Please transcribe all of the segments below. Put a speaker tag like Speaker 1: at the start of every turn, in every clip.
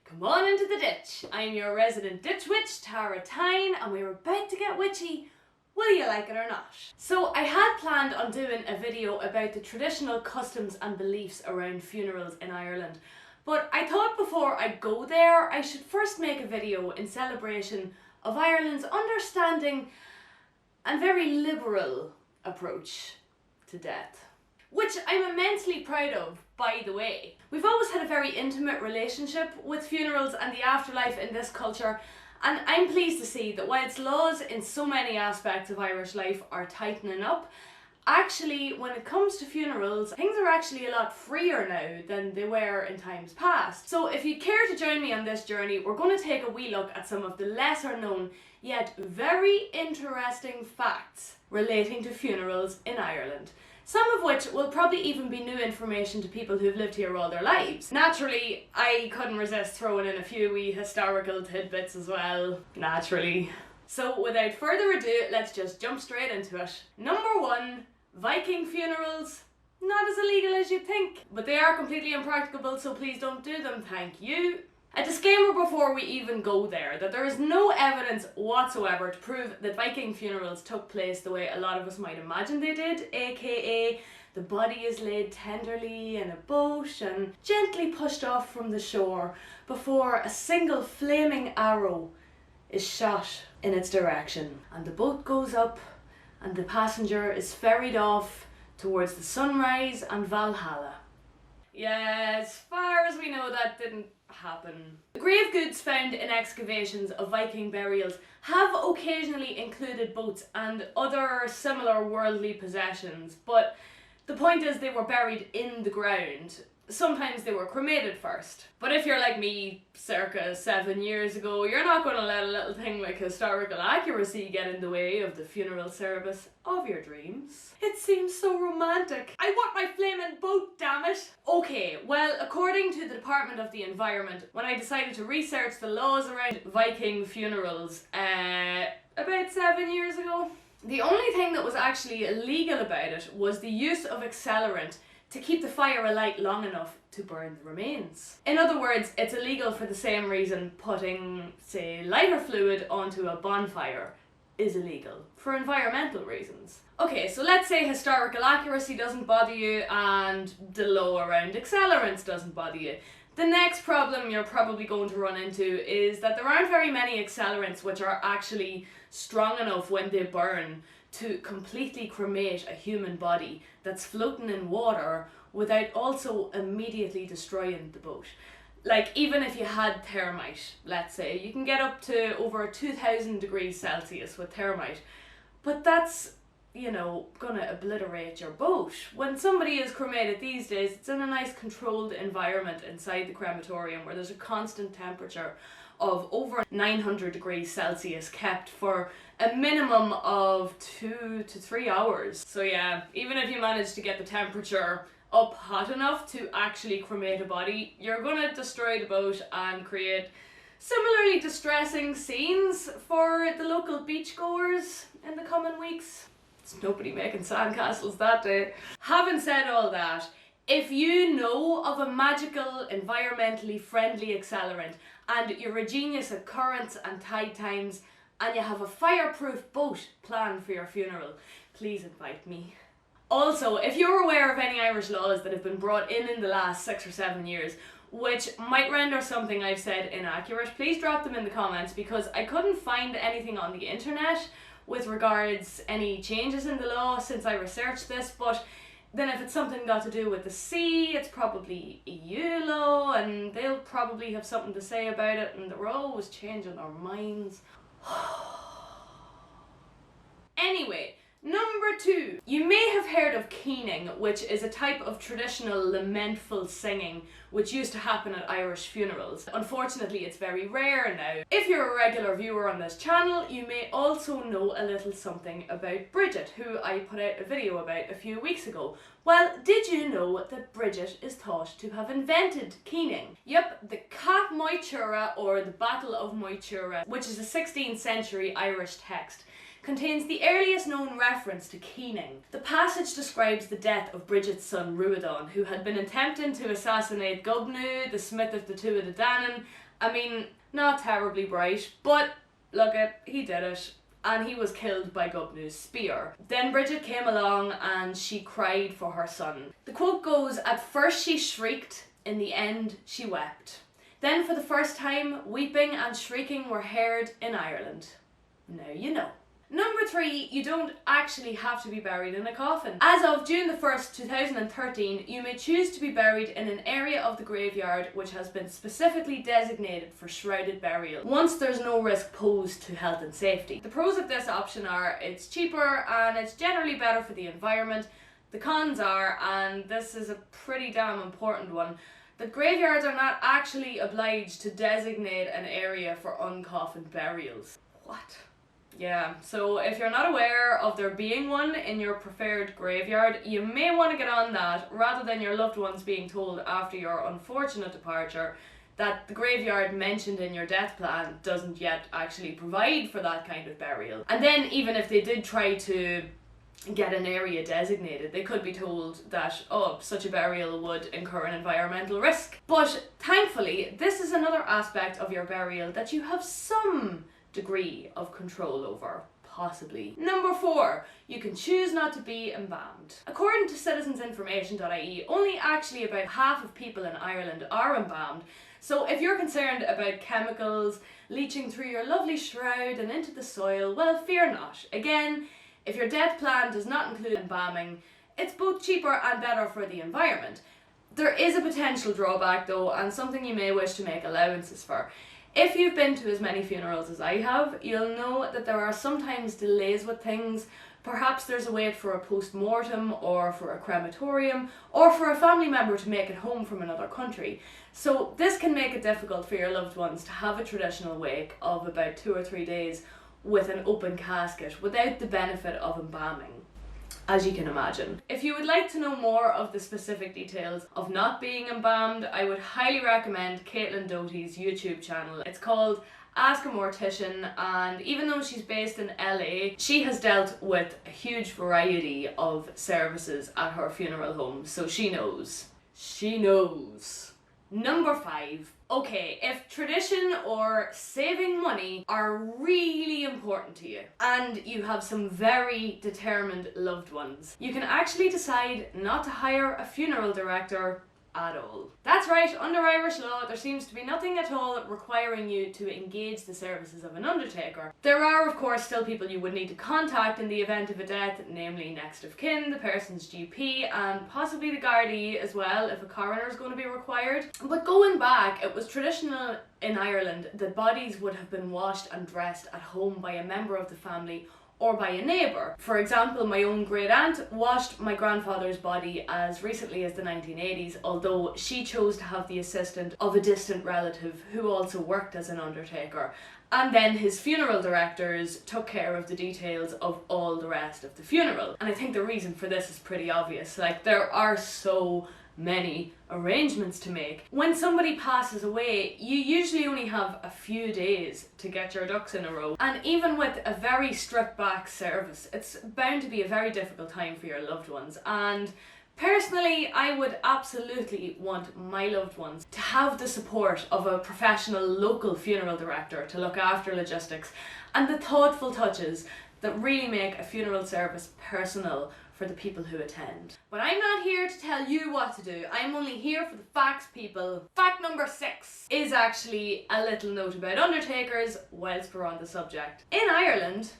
Speaker 1: Come on into the ditch. I'm your resident ditch witch, Tara Tyne, and we're about to get witchy, whether you like it or not. So I had planned on doing a video about the traditional customs and beliefs around funerals in Ireland, but I thought before I go there, I should first make a video in celebration of Ireland's understanding and very liberal approach to death, which I'm immensely proud of, by the way. We've always had a very intimate relationship with funerals and the afterlife in this culture, and I'm pleased to see that whilst laws in so many aspects of Irish life are tightening up, actually when it comes to funerals, things are actually a lot freer now than they were in times past. So if you care to join me on this journey, we're going to take a wee look at some of the lesser known yet very interesting facts relating to funerals in Ireland. Some of which will probably even be new information to people who've lived here all their lives. Naturally, I couldn't resist throwing in a few wee historical tidbits as well, naturally. So without further ado, let's just jump straight into it. Number 1, Viking funerals. Not as illegal as you'd think, but they are completely impracticable, so please don't do them, thank you. A disclaimer before we even go there, that there is no evidence whatsoever to prove that Viking funerals took place the way a lot of us might imagine they did, aka the body is laid tenderly in a boat and gently pushed off from the shore before a single flaming arrow is shot in its direction, and the boat goes up and the passenger is ferried off towards the sunrise and Valhalla. Yeah, as far as we know, that didn't happen. The grave goods found in excavations of Viking burials have occasionally included boats and other similar worldly possessions, but the point is they were buried in the ground. Sometimes they were cremated first. But if you're like me, circa 7 years ago, you're not going to let a little thing like historical accuracy get in the way of the funeral service of your dreams. It seems so romantic. I want my flaming boat, damn it! Okay, well, according to the Department of the Environment, when I decided to research the laws around Viking funerals about 7 years ago, the only thing that was actually illegal about it was the use of accelerant to keep the fire alight long enough to burn the remains. In other words, it's illegal for the same reason putting, say, lighter fluid onto a bonfire is illegal, for environmental reasons. Okay, so let's say historical accuracy doesn't bother you and the law around accelerants doesn't bother you. The next problem you're probably going to run into is that there aren't very many accelerants which are actually strong enough when they burn to completely cremate a human body that's floating in water without also immediately destroying the boat. Like, even if you had thermite, let's say, you can get up to over 2000 degrees Celsius with thermite, but that's, you know, gonna obliterate your boat. When somebody is cremated these days, it's in a nice controlled environment inside the crematorium where there's a constant temperature of over 900 degrees Celsius kept for a minimum of 2 to 3 hours. So yeah, even if you manage to get the temperature up hot enough to actually cremate a body, you're gonna destroy the boat and create similarly distressing scenes for the local beachgoers in the coming weeks. There's nobody making sandcastles that day. Having said all that, if you know of a magical, environmentally friendly accelerant and you're a genius at currents and tide times and you have a fireproof boat planned for your funeral, please invite me. Also, if you're aware of any Irish laws that have been brought in the last 6 or 7 years which might render something I've said inaccurate, please drop them in the comments, because I couldn't find anything on the internet with regards any changes in the law since I researched this. But then if it's something got to do with the sea, it's probably EU law and they'll probably have something to say about it, and they're always changing their minds. Anyway, number 2. You may have heard of keening, which is a type of traditional lamentful singing which used to happen at Irish funerals. Unfortunately, it's very rare now. If you're a regular viewer on this channel, you may also know a little something about BRIGID, who I put out a video about a few weeks ago. Well, did you know that BRIGID is thought to have invented keening? Yep, the Cap Moitura, or the Battle of Moitura, which is a 16th century Irish text, contains the earliest known reference to keening. The passage describes the death of Brigid's son Ruadán, who had been attempting to assassinate Gobnu, the smith of the Tuatha De Danann, I mean, not terribly bright, but look at, he did it. And he was killed by Gubnu's spear. Then BRIGID came along and she cried for her son. The quote goes, "At first she shrieked, in the end she wept. Then for the first time, weeping and shrieking were heard in Ireland." Now you know. Number 3, you don't actually have to be buried in a coffin. As of June the 1st, 2013, you may choose to be buried in an area of the graveyard which has been specifically designated for shrouded burial, once there's no risk posed to health and safety. The pros of this option are it's cheaper and it's generally better for the environment. The cons are, and this is a pretty damn important one, that graveyards are not actually obliged to designate an area for uncoffined burials. What? Yeah, so if you're not aware of there being one in your preferred graveyard, you may want to get on that rather than your loved ones being told after your unfortunate departure that the graveyard mentioned in your death plan doesn't yet actually provide for that kind of burial. And then even if they did try to get an area designated, they could be told that, oh, such a burial would incur an environmental risk. But thankfully, this is another aspect of your burial that you have some degree of control over, possibly. Number 4, you can choose not to be embalmed. According to citizensinformation.ie, only actually about half of people in Ireland are embalmed, so if you're concerned about chemicals leaching through your lovely shroud and into the soil, well, fear not. Again, if your death plan does not include embalming, it's both cheaper and better for the environment. There is a potential drawback though, and something you may wish to make allowances for. If you've been to as many funerals as I have, you'll know that there are sometimes delays with things. Perhaps there's a wait for a post-mortem or for a crematorium or for a family member to make it home from another country. So this can make it difficult for your loved ones to have a traditional wake of about 2 or 3 days with an open casket without the benefit of embalming, as you can imagine. If you would like to know more of the specific details of not being embalmed, I would highly recommend Caitlin Doty's YouTube channel. It's called Ask a Mortician, and even though she's based in LA, she has dealt with a huge variety of services at her funeral home, so she knows. She knows. Number 5. Okay, if tradition or saving money are really important to you and you have some very determined loved ones, you can actually decide not to hire a funeral director at all. That's right, under Irish law there seems to be nothing at all requiring you to engage the services of an undertaker. There are of course still people you would need to contact in the event of a death, namely next of kin, the person's GP, and possibly the Gardaí as well if a coroner is going to be required. But going back, it was traditional in Ireland that bodies would have been washed and dressed at home by a member of the family or by a neighbour. For example, my own great aunt washed my grandfather's body as recently as the 1980s, although she chose to have the assistance of a distant relative who also worked as an undertaker. And then his funeral directors took care of the details of all the rest of the funeral. And I think the reason for this is pretty obvious. Like, there are so many arrangements to make. When somebody passes away, you usually only have a few days to get your ducks in a row. And even with a very stripped back service, it's bound to be a very difficult time for your loved ones. And personally, I would absolutely want my loved ones to have the support of a professional local funeral director to look after logistics and the thoughtful touches that really make a funeral service personal for the people who attend. But I'm not here to tell you what to do. I'm only here for the facts, people. Fact number 6 is actually a little note about undertakers whilst we're on the subject. In Ireland,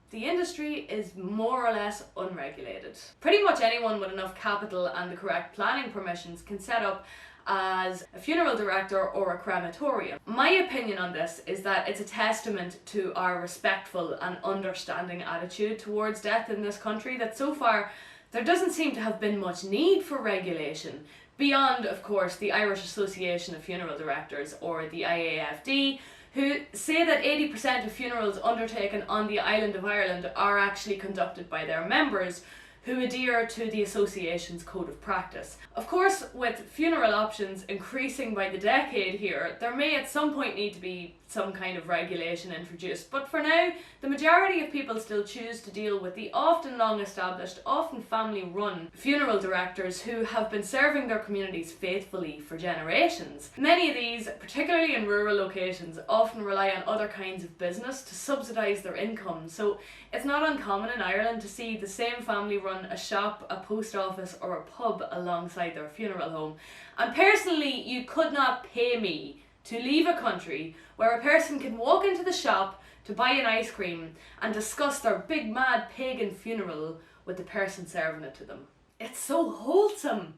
Speaker 1: the industry is more or less unregulated. Pretty much anyone with enough capital and the correct planning permissions can set up as a funeral director or a crematorium. My opinion on this is that it's a testament to our respectful and understanding attitude towards death in this country that so far there doesn't seem to have been much need for regulation, beyond of course the Irish Association of Funeral Directors, or the IAFD, who say that 80% of funerals undertaken on the island of Ireland are actually conducted by their members, who adhere to the association's code of practice. Of course, with funeral options increasing by the decade here, there may at some point need to be some kind of regulation introduced, but for now, the majority of people still choose to deal with the often long established, often family run funeral directors who have been serving their communities faithfully for generations. Many of these, particularly in rural locations, often rely on other kinds of business to subsidise their income, so it's not uncommon in Ireland to see the same family run a shop, a post office or a pub alongside their funeral home. And personally, you could not pay me to leave a country where a person can walk into the shop to buy an ice cream and discuss their big mad pagan funeral with the person serving it to them. It's so wholesome!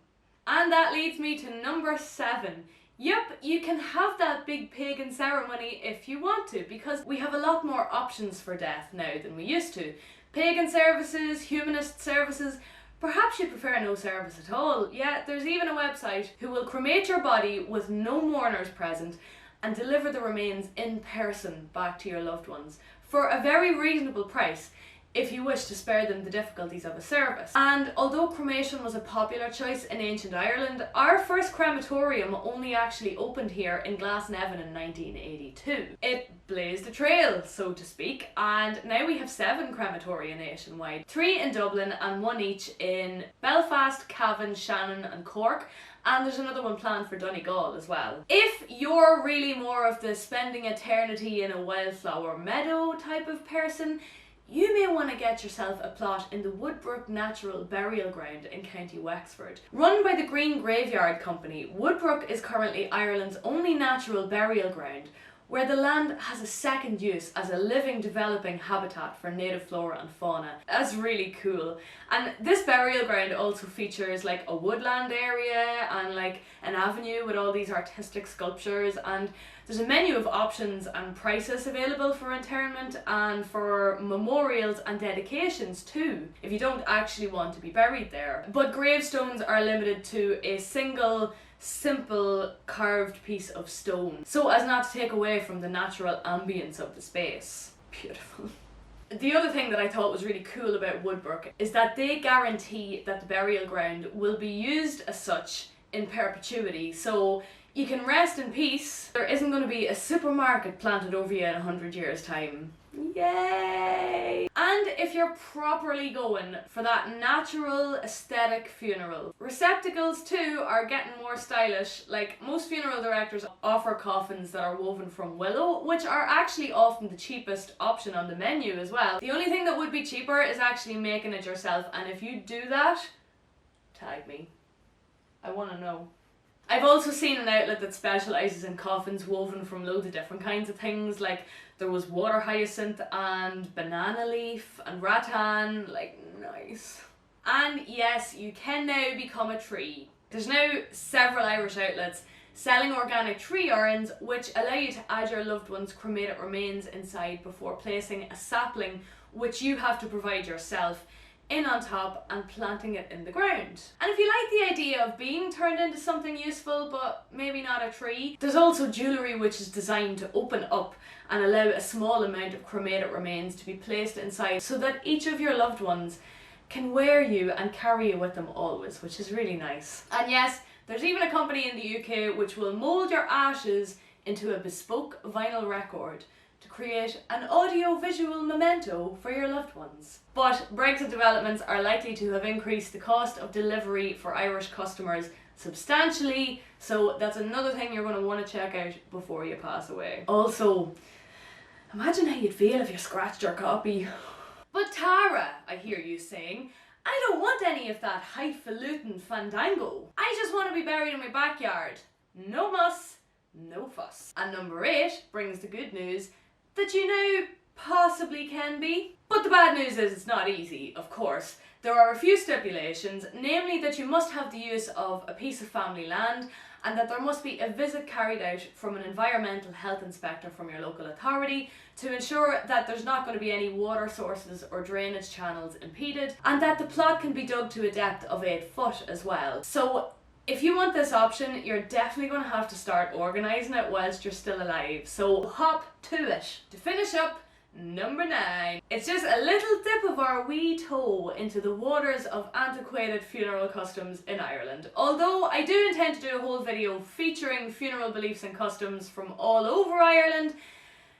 Speaker 1: And that leads me to number 7. Yep, you can have that big pagan ceremony if you want to, because we have a lot more options for death now than we used to. Pagan services, humanist services. Perhaps you prefer no service at all. Yeah, there's even a website who will cremate your body with no mourners present and deliver the remains in person back to your loved ones for a very reasonable price if you wish to spare them the difficulties of a service. And although cremation was a popular choice in ancient Ireland, our first crematorium only actually opened here in Glasnevin in 1982. It blazed a trail, so to speak, and now we have 7 crematoria nationwide. 3 in Dublin and 1 each in Belfast, Cavan, Shannon and Cork. And there's another one planned for Donegal as well. If you're really more of the spending eternity in a wildflower meadow type of person, you may want to get yourself a plot in the Woodbrook Natural Burial Ground in County Wexford. Run by the Green Graveyard Company, Woodbrook is currently Ireland's only natural burial ground where the land has a second use as a living, developing habitat for native flora and fauna. That's really cool. And this burial ground also features like a woodland area and like an avenue with all these artistic sculptures, and there's a menu of options and prices available for interment and for memorials and dedications too, if you don't actually want to be buried there. But gravestones are limited to a single simple carved piece of stone, so as not to take away from the natural ambience of the space. Beautiful. The other thing that I thought was really cool about Woodbrook is that they guarantee that the burial ground will be used as such in perpetuity, so you can rest in peace. There isn't going to be a supermarket planted over you in 100 years' time. Yay! And if you're properly going for that natural aesthetic funeral, receptacles too are getting more stylish. Like, most funeral directors offer coffins that are woven from willow, which are actually often the cheapest option on the menu as well. The only thing that would be cheaper is actually making it yourself, and if you do that, tag me. I want to know. I've also seen an outlet that specialises in coffins woven from loads of different kinds of things, like there was water hyacinth and banana leaf and rattan, like nice. And yes, you can now become a tree. There's now several Irish outlets selling organic tree urns which allow you to add your loved one's cremated remains inside before placing a sapling which you have to provide yourself in on top and planting it in the ground. And if you like the idea of being turned into something useful but maybe not a tree, there's also jewellery which is designed to open up and allow a small amount of cremated remains to be placed inside so that each of your loved ones can wear you and carry you with them always, which is really nice. And yes, there's even a company in the UK which will mould your ashes into a bespoke vinyl record to create an audio-visual memento for your loved ones. But Brexit developments are likely to have increased the cost of delivery for Irish customers substantially, so that's another thing you're going to want to check out before you pass away. Also, imagine how you'd feel if you scratched your copy. But Tara, I hear you saying, I don't want any of that highfalutin fandango. I just want to be buried in my backyard. No muss, no fuss. And number 8 brings the good news that you now possibly can be. But the bad news is it's not easy, of course. There are a few stipulations, namely that you must have the use of a piece of family land and that there must be a visit carried out from an environmental health inspector from your local authority to ensure that there's not going to be any water sources or drainage channels impeded, and that the plot can be dug to a depth of 8 foot as well. So if you want this option, you're definitely going to have to start organising it whilst you're still alive, so hop to it. To finish up, Number 9. It's just a little dip of our wee toe into the waters of antiquated funeral customs in Ireland. Although I do intend to do a whole video featuring funeral beliefs and customs from all over Ireland,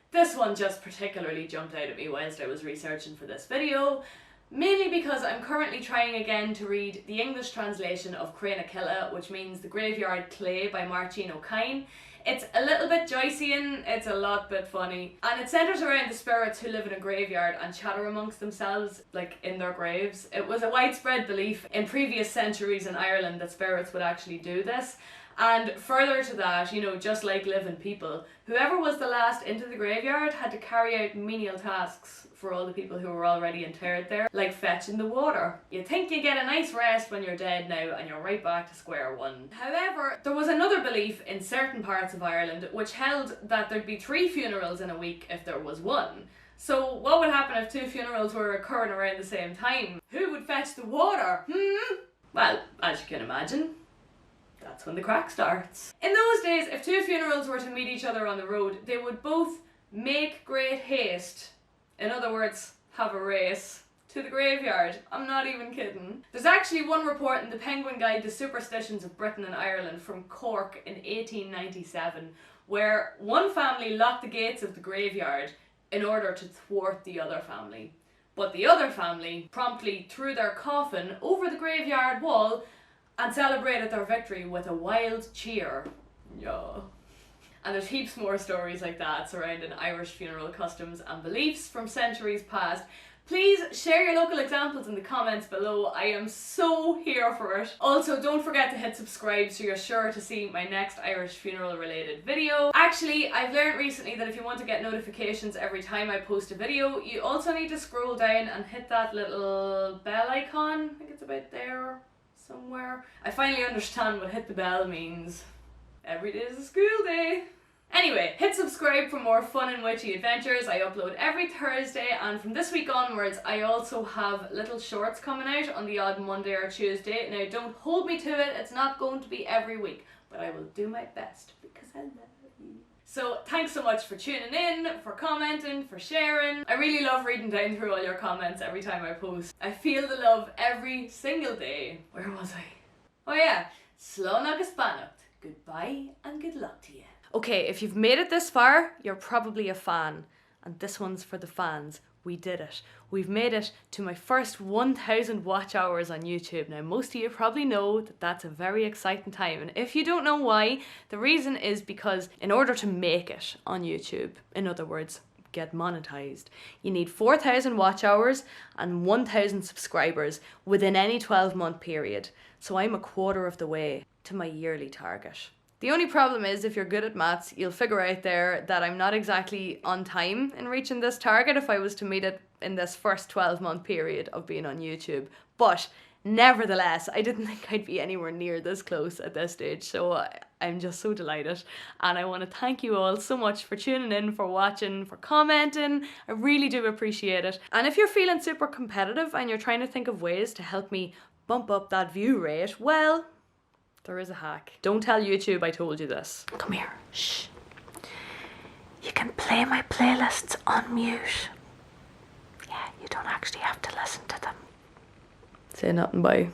Speaker 1: this one just particularly jumped out at me whilst I was researching for this video. Mainly because I'm currently trying again to read the English translation of Cranachilla, which means The Graveyard Clay by Martin O'Kane. It's a little bit Joycean, it's a lot bit funny, and it centres around the spirits who live in a graveyard and chatter amongst themselves, like in their graves. It was a widespread belief in previous centuries in Ireland that spirits would actually do this. And further to that, you know, just like living people, whoever was the last into the graveyard had to carry out menial tasks for all the people who were already interred there, like fetching the water. You think you get a nice rest when you're dead now and you're right back to square one. However, there was another belief in certain parts of Ireland which held that there'd be 3 funerals in a week if there was one. So what would happen if 2 funerals were occurring around the same time? Who would fetch the water? Well, as you can imagine, that's when the crack starts. In those days, if 2 funerals were to meet each other on the road, they would both make great haste. In other words, have a race to the graveyard. I'm not even kidding. There's actually one report in the Penguin Guide to Superstitions of Britain and Ireland from Cork in 1897, where one family locked the gates of the graveyard in order to thwart the other family. But the other family promptly threw their coffin over the graveyard wall and celebrated their victory with a wild cheer. Yeah. And there's heaps more stories like that surrounding Irish funeral customs and beliefs from centuries past. Please share your local examples in the comments below. I am so here for it. Also, don't forget to hit subscribe so you're sure to see my next Irish funeral related video. Actually, I've learned recently that if you want to get notifications every time I post a video, you also need to scroll down and hit that little bell icon. I think it's about there somewhere. I finally understand what hit the bell means. Every day is a school day. Anyway, hit subscribe for more fun and witchy adventures. I upload every Thursday, and from this week onwards I also have little shorts coming out on the odd Monday or Tuesday. Now don't hold me to it, it's not going to be every week, but I will do my best because I love you. So thanks so much for tuning in, for commenting, for sharing. I really love reading down through all your comments every time I post. I feel the love every single day. Where was I? Oh yeah, Slán agus beannacht. Goodbye and good luck to you. Okay, if you've made it this far, you're probably a fan. And this one's for the fans. We did it. We've made it to my first 1,000 watch hours on YouTube. Now, most of you probably know that that's a very exciting time. And if you don't know why, the reason is because in order to make it on YouTube, in other words, get monetized, you need 4,000 watch hours and 1,000 subscribers within any 12-month period. So I'm a quarter of the way to my yearly target. The only problem is, if you're good at maths, you'll figure out there that I'm not exactly on time in reaching this target if I was to meet it in this first 12-month period of being on YouTube. But nevertheless, I didn't think I'd be anywhere near this close at this stage, so I'm just so delighted. And I want to thank you all so much for tuning in, for watching, for commenting. I really do appreciate it. And if you're feeling super competitive and you're trying to think of ways to help me bump up that view rate, well, there is a hack. Don't tell YouTube I told you this. Come here. Shh. You can play my playlists on mute. Yeah, you don't actually have to listen to them. Say nothing, bye.